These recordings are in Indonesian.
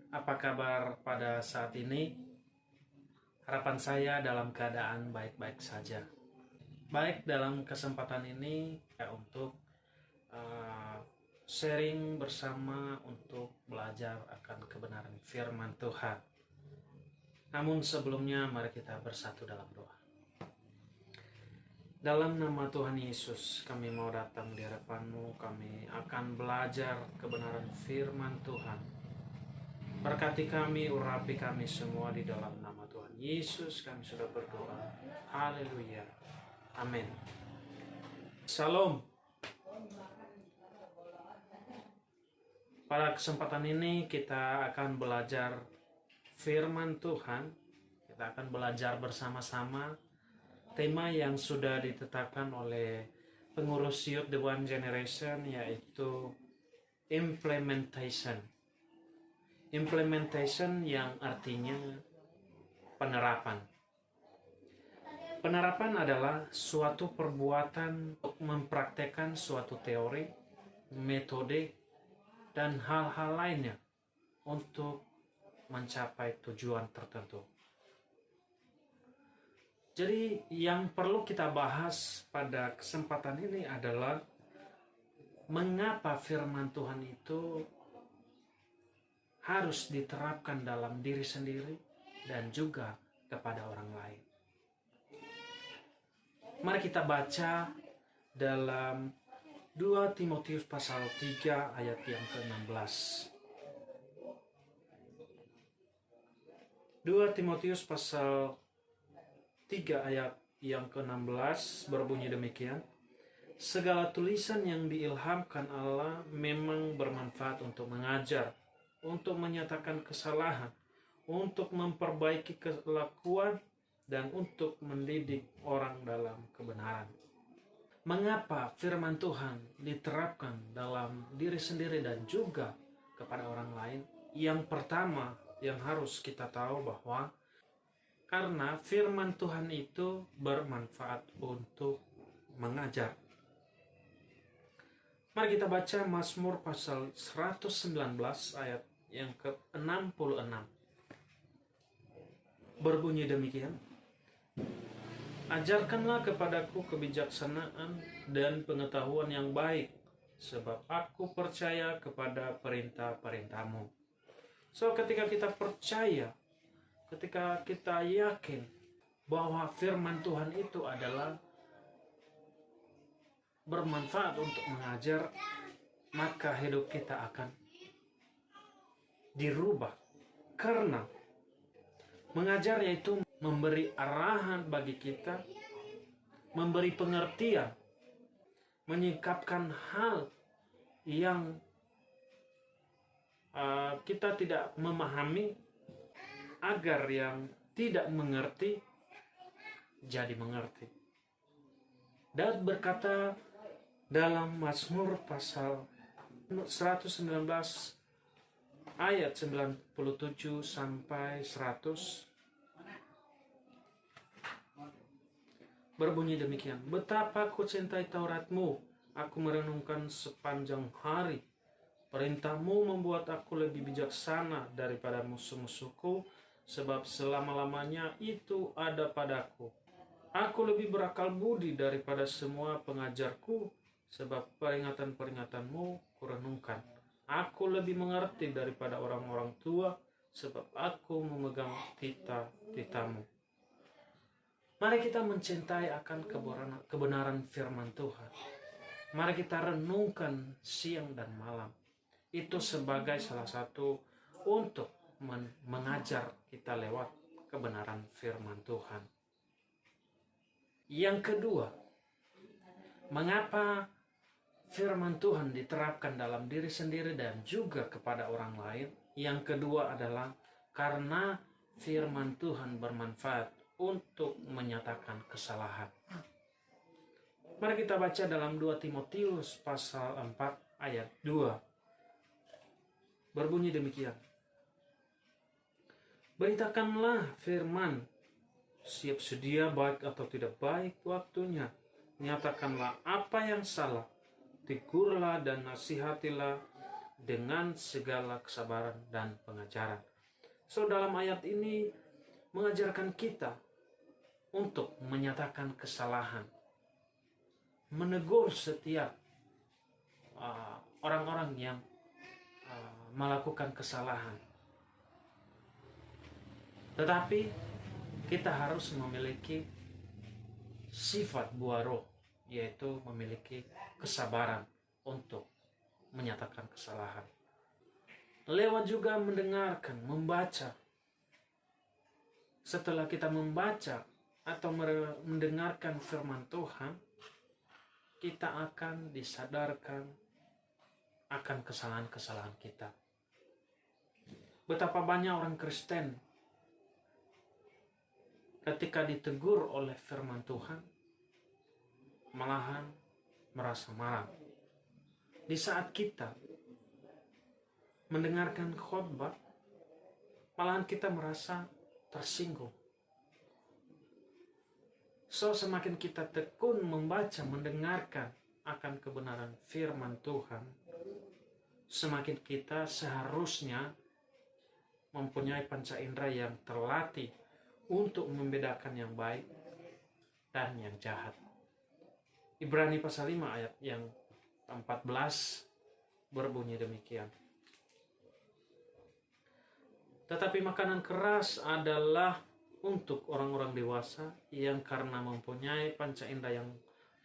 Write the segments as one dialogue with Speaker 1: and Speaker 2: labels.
Speaker 1: Apa kabar pada saat ini? Harapan saya dalam keadaan baik-baik saja. Baik, dalam kesempatan ini untuk sharing bersama untuk belajar akan kebenaran firman Tuhan. Namun sebelumnya mari kita bersatu dalam doa. Dalam nama Tuhan Yesus, kami mau datang di hadapan-Mu. Kami akan belajar kebenaran firman Tuhan. Berkati kami, urapi kami semua di dalam nama Tuhan Yesus. Kami sudah berdoa. Haleluya. Amin. Salam. Pada kesempatan ini kita akan belajar firman Tuhan. Kita akan belajar bersama-sama tema yang sudah ditetapkan oleh pengurus Youth The One Generation, yaitu implementation. Implementation yang artinya penerapan. Penerapan adalah suatu perbuatan untuk mempraktekkan suatu teori, metode, dan hal-hal lainnya untuk mencapai tujuan tertentu. Jadi yang perlu kita bahas pada kesempatan ini adalah mengapa firman Tuhan itu harus diterapkan dalam diri sendiri dan juga kepada orang lain. Mari kita baca dalam 2 Timotius pasal 3 ayat yang ke-16. 2 Timotius pasal 3 ayat yang ke-16 berbunyi demikian. Segala tulisan yang diilhamkan Allah memang bermanfaat untuk mengajar, untuk menyatakan kesalahan, untuk memperbaiki kelakuan, dan untuk mendidik orang dalam kebenaran. Mengapa firman Tuhan diterapkan dalam diri sendiri dan juga kepada orang lain? Yang pertama yang harus kita tahu bahwa karena firman Tuhan itu bermanfaat untuk mengajar. Mari kita baca Mazmur pasal 119 ayat yang ke-66. Berbunyi demikian. Ajarkanlah kepadaku kebijaksanaan dan pengetahuan yang baik, sebab aku percaya kepada perintah-perintah-Mu. So, ketika kita percaya, ketika kita yakin bahwa firman Tuhan itu adalah bermanfaat untuk mengajar, maka hidup kita akan dirubah. Karena mengajar yaitu memberi arahan bagi kita, memberi pengertian, menyingkapkan hal yang kita tidak memahami, agar yang tidak mengerti jadi mengerti. Dan berkata dalam Mazmur pasal 119 ayat 97 sampai 100 berbunyi demikian. Betapa ku cintai Taurat-Mu, aku merenungkan sepanjang hari. Perintah-Mu membuat aku lebih bijaksana daripada musuh-musuhku, sebab selama-lamanya itu ada padaku. Aku lebih berakal budi daripada semua pengajarku, sebab peringatan-peringatan-Mu kurenungkan. Aku lebih mengerti daripada orang-orang tua, sebab aku memegang titah-titah-Mu. Mari kita mencintai akan kebenaran firman Tuhan. Mari kita renungkan siang dan malam. Itu sebagai salah satu untuk mengajar kita lewat kebenaran firman Tuhan. Yang kedua, mengapa firman Tuhan diterapkan dalam diri sendiri dan juga kepada orang lain? Yang kedua adalah karena firman Tuhan bermanfaat untuk menyatakan kesalahan. Mari kita baca dalam 2 Timotius pasal 4 ayat 2. Berbunyi demikian. Beritakanlah firman, siap sedia baik atau tidak baik waktunya. Nyatakanlah apa yang salah, tegurlah dan nasihatilah dengan segala kesabaran dan pengajaran. So, dalam ayat ini mengajarkan kita untuk menyatakan kesalahan, menegur setiap orang-orang yang melakukan kesalahan. Tetapi kita harus memiliki sifat buah roh, yaitu memiliki kesabaran untuk menyatakan kesalahan. Lewat juga mendengarkan, membaca. Setelah kita membaca atau mendengarkan firman Tuhan, kita akan disadarkan akan kesalahan-kesalahan kita. Betapa banyak orang Kristen ketika ditegur oleh firman Tuhan, malahan merasa marah. Di saat kita mendengarkan khotbah, malahan kita merasa tersinggung. So, semakin kita tekun membaca, mendengarkan akan kebenaran firman Tuhan, semakin kita seharusnya mempunyai panca indera yang terlatih untuk membedakan yang baik dan yang jahat. Ibrani pasal 5 ayat yang 14 berbunyi demikian. Tetapi makanan keras adalah untuk orang-orang dewasa yang karena mempunyai panca indera yang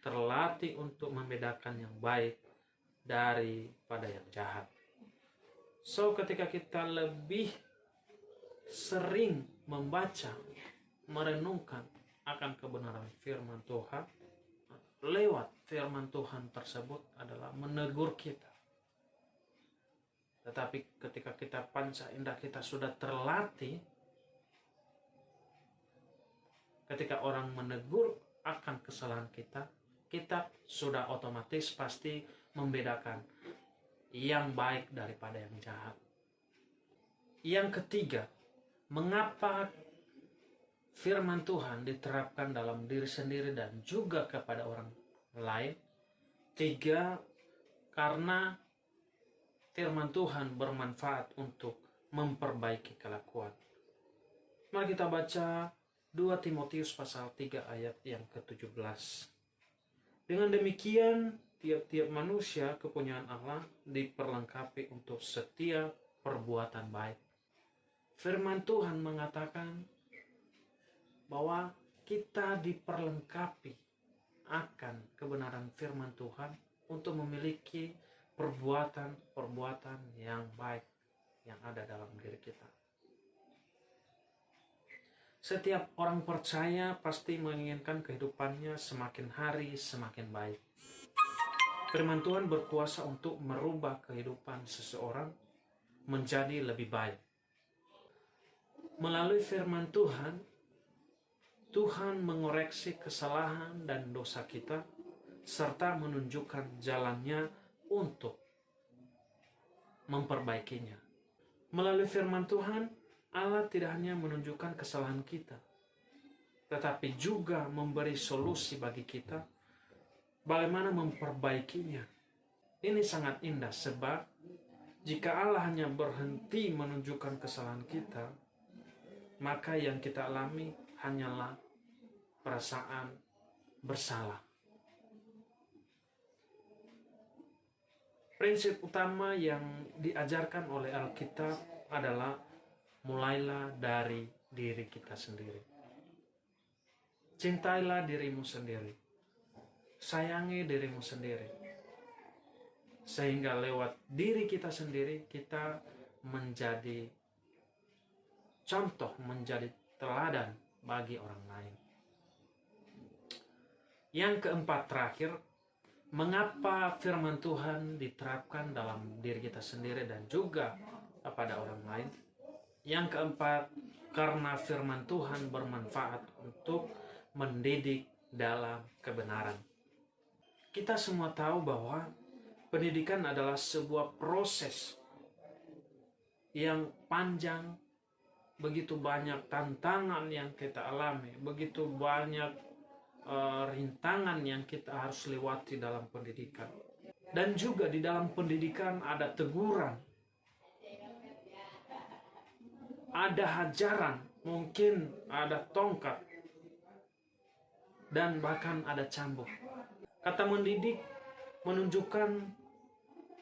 Speaker 1: terlatih untuk membedakan yang baik daripada yang jahat. So, ketika kita lebih sering membaca, merenungkan akan kebenaran firman Tuhan, lewat firman Tuhan tersebut adalah menegur kita. Tetapi ketika kita panca indera kita sudah terlatih, ketika orang menegur akan kesalahan kita, kita sudah otomatis pasti membedakan yang baik daripada yang jahat. Yang ketiga, mengapa firman Tuhan diterapkan dalam diri sendiri dan juga kepada orang lain? 3, karena firman Tuhan bermanfaat untuk memperbaiki kelakuan. Mari kita baca 2 Timotius pasal 3 ayat yang ke-17. Dengan demikian, tiap-tiap manusia kepunyaan Allah diperlengkapi untuk setiap perbuatan baik. Firman Tuhan mengatakan bahwa kita diperlengkapi akan kebenaran firman Tuhan untuk memiliki perbuatan-perbuatan yang baik yang ada dalam diri kita. Setiap orang percaya pasti menginginkan kehidupannya semakin hari semakin baik. Firman Tuhan berkuasa untuk merubah kehidupan seseorang menjadi lebih baik. Melalui firman Tuhan, Tuhan mengoreksi kesalahan dan dosa kita, serta menunjukkan jalannya untuk memperbaikinya. Melalui firman Tuhan, Allah tidak hanya menunjukkan kesalahan kita, tetapi juga memberi solusi bagi kita bagaimana memperbaikinya. Ini sangat indah sebab jika Allah hanya berhenti menunjukkan kesalahan kita, maka yang kita alami hanyalah perasaan bersalah. Prinsip utama yang diajarkan oleh Alkitab adalah mulailah dari diri kita sendiri. Cintailah dirimu sendiri. Sayangi dirimu sendiri. Sehingga lewat diri kita sendiri kita menjadi contoh, menjadi teladan bagi orang lain. Yang keempat terakhir, mengapa firman Tuhan diterapkan dalam diri kita sendiri dan juga kepada orang lain? Yang keempat, karena firman Tuhan bermanfaat untuk mendidik dalam kebenaran. Kita semua tahu bahwa pendidikan adalah sebuah proses yang panjang, begitu banyak tantangan yang kita alami, begitu banyak rintangan yang kita harus lewati dalam pendidikan. Dan juga di dalam pendidikan ada teguran, ada hajaran, mungkin ada tongkat, dan bahkan ada cambuk. Kata mendidik menunjukkan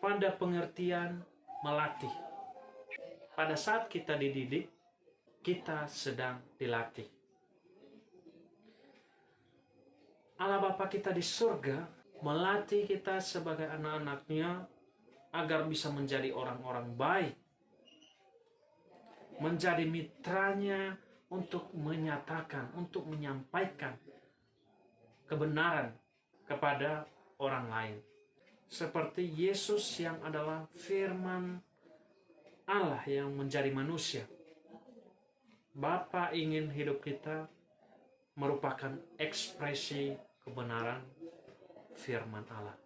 Speaker 1: pada pengertian melatih. Pada saat kita dididik, kita sedang dilatih. Allah Bapa kita di surga melatih kita sebagai anak-anaknya agar bisa menjadi orang-orang baik, menjadi mitranya untuk menyatakan, untuk menyampaikan kebenaran kepada orang lain. Seperti Yesus yang adalah firman Allah yang menjadi manusia. Bapa ingin hidup kita merupakan ekspresi kebenaran firman Allah.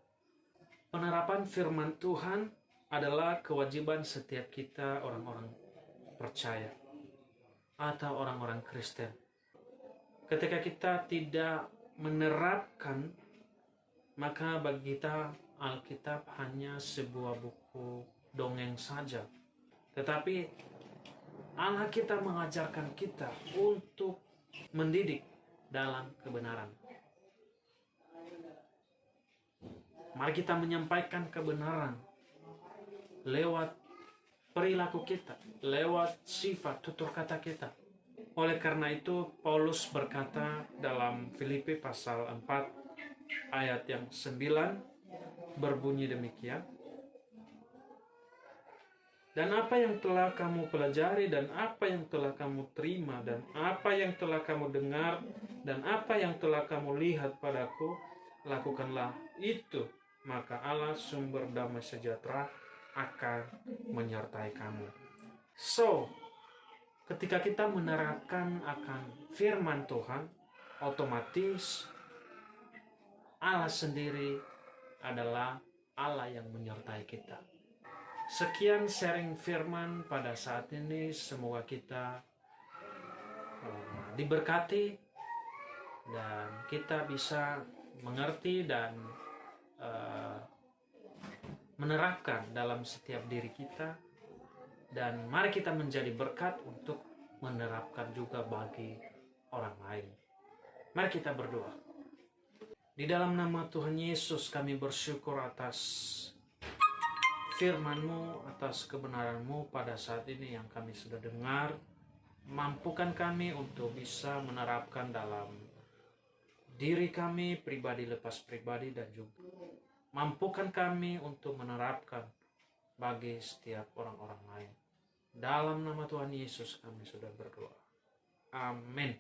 Speaker 1: Penerapan firman Tuhan adalah kewajiban setiap kita orang-orang percaya atau orang-orang Kristen. Ketika kita tidak menerapkan, maka bagi kita Alkitab hanya sebuah buku dongeng saja. Tetapi Allah kita mengajarkan kita untuk mendidik dalam kebenaran. Mari kita menyampaikan kebenaran lewat perilaku kita, lewat sifat tutur kata kita. Oleh karena itu, Paulus berkata dalam Filipi pasal 4 ayat yang 9 berbunyi demikian. Dan apa yang telah kamu pelajari, dan apa yang telah kamu terima, dan apa yang telah kamu dengar, dan apa yang telah kamu lihat padaku, lakukanlah itu. Maka Allah sumber damai sejahtera akan menyertai kamu. So, ketika kita menerapkan akan firman Tuhan, otomatis Allah sendiri adalah Allah yang menyertai kita. Sekian sharing firman pada saat ini. Semoga kita diberkati dan kita bisa mengerti dan menerapkan dalam setiap diri kita, dan mari kita menjadi berkat untuk menerapkan juga bagi orang lain. Mari kita berdoa. Di dalam nama Tuhan Yesus kami bersyukur atas firman-Mu, atas kebenaran-Mu pada saat ini yang kami sudah dengar. Mampukan kami untuk bisa menerapkan dalam diri kami pribadi lepas pribadi, dan juga mampukan kami untuk menerapkan bagi setiap orang-orang lain. Dalam nama Tuhan Yesus kami sudah berdoa. Amin.